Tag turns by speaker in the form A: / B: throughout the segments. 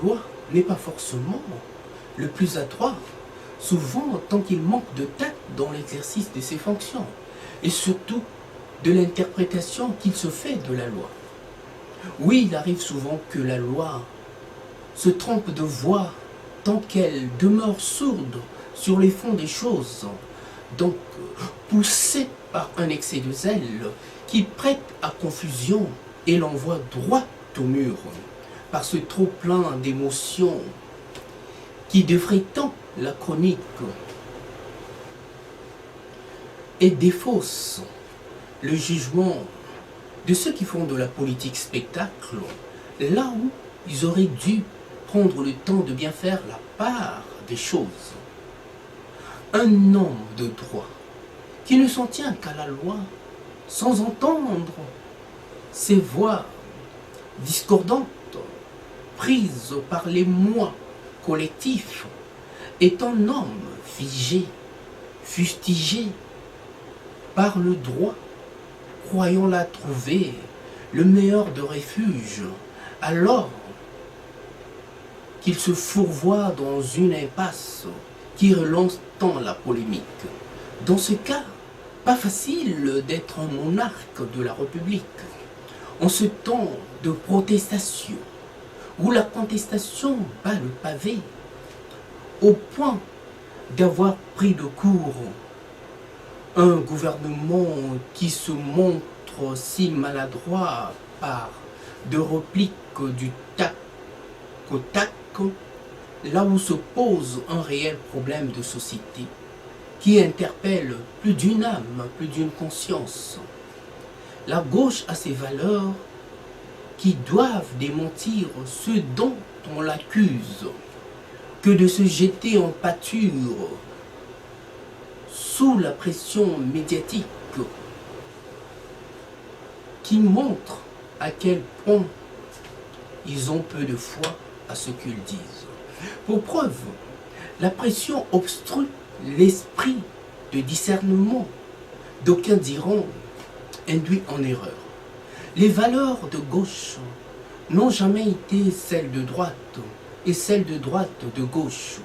A: loi n'est pas forcément le plus adroit, souvent tant qu'il manque de tact dans l'exercice de ses fonctions, et surtout de l'interprétation qu'il se fait de la loi. Oui, il arrive souvent que la loi se trompe de voix tant qu'elle demeure sourde sur les fonds des choses, donc poussée par un excès de zèle qui prête à confusion et l'envoie droit au mur par ce trop-plein d'émotions qui devrait tant la chronique et défausse le jugement de ceux qui font de la politique spectacle, là où ils auraient dû prendre le temps de bien faire la part des choses. Un homme de droit qui ne s'en tient qu'à la loi, sans entendre ces voix discordantes, prises par les moi collectifs, est un homme figé, fustigé par le droit, croyant là trouver le meilleur de refuge, alors qu'il se fourvoie dans une impasse qui relance tant la polémique. Dans ce cas, pas facile d'être un monarque de la République. En ce temps de protestation, où la contestation bat le pavé, au point d'avoir pris de court un gouvernement qui se montre si maladroit par de répliques du tac au tac, là où se pose un réel problème de société qui interpelle plus d'une âme, plus d'une conscience. La gauche a ses valeurs qui doivent démentir ce dont on l'accuse, que de se jeter en pâture sous la pression médiatique qui montre à quel point ils ont peu de foi à ce qu'ils disent. Pour preuve, la pression obstrue l'esprit de discernement, d'aucuns diront induit en erreur. Les valeurs de gauche n'ont jamais été celles de droite et celles de droite de gauche.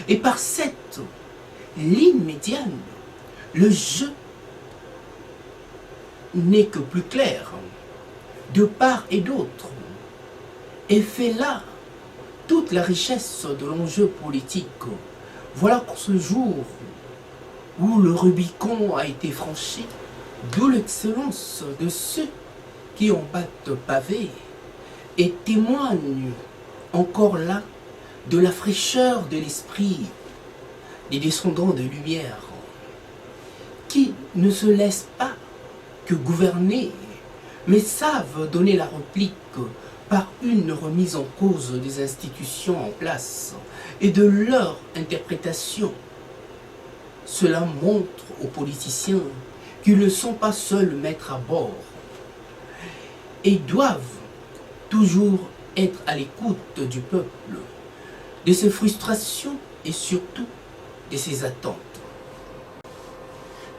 A: Et par cette ligne médiane, le jeu n'est que plus clair, de part et d'autre, et fait là toute la richesse de l'enjeu politique. Voilà pour ce jour où le Rubicon a été franchi, d'où l'excellence de ceux qui en battent pavé et témoignent encore là de la fraîcheur de l'esprit des descendants de lumière, qui ne se laissent pas que gouverner, mais savent donner la réplique par une remise en cause des institutions en place et de leur interprétation. Cela montre aux politiciens qu'ils ne sont pas seuls maîtres à bord et doivent toujours être à l'écoute du peuple, de ses frustrations et surtout de ses attentes.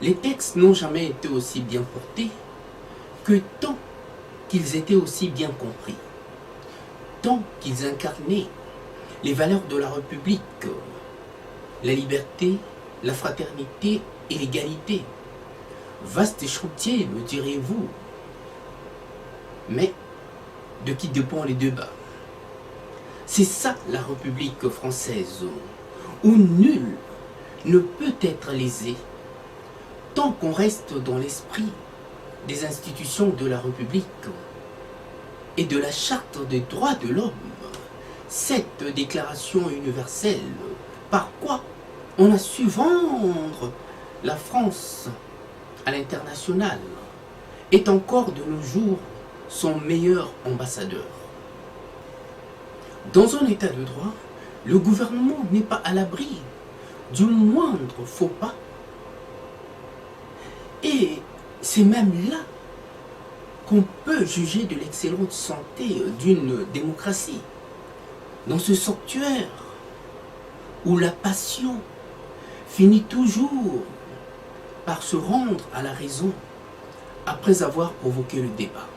A: Les textes n'ont jamais été aussi bien portés que tant qu'ils étaient aussi bien compris, tant qu'ils incarnaient les valeurs de la République, la liberté, la fraternité et l'égalité. Vaste chantier, me direz-vous, mais de qui dépend les débats? C'est ça la République française, où nul ne peut être lésé tant qu'on reste dans l'esprit des institutions de la République et de la Charte des droits de l'homme, cette déclaration universelle, par quoi on a su vendre la France à l'international, est encore de nos jours son meilleur ambassadeur. Dans un état de droit, le gouvernement n'est pas à l'abri du moindre faux pas. Et c'est même là qu'on peut juger de l'excellente santé d'une démocratie. Dans ce sanctuaire où la passion finit toujours par se rendre à la raison après avoir provoqué le débat.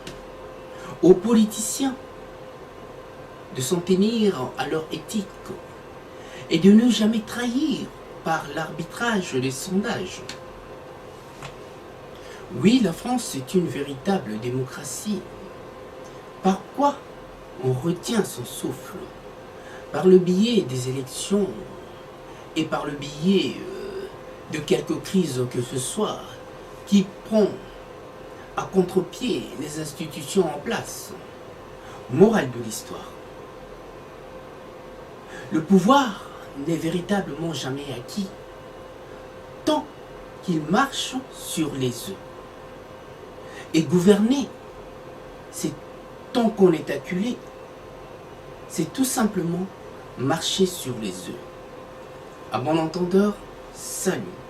A: Aux politiciens de s'en tenir à leur éthique et de ne jamais trahir par l'arbitrage des sondages. Oui, la France est une véritable démocratie. Par quoi on retient son souffle? Par le biais des élections et par le biais de quelque crise que ce soit qui prend à contre-pied les institutions en place. Morale de l'histoire. Le pouvoir n'est véritablement jamais acquis tant qu'il marche sur les œufs. Et gouverner, c'est tant qu'on est acculé, c'est tout simplement marcher sur les œufs. À bon entendeur, salut.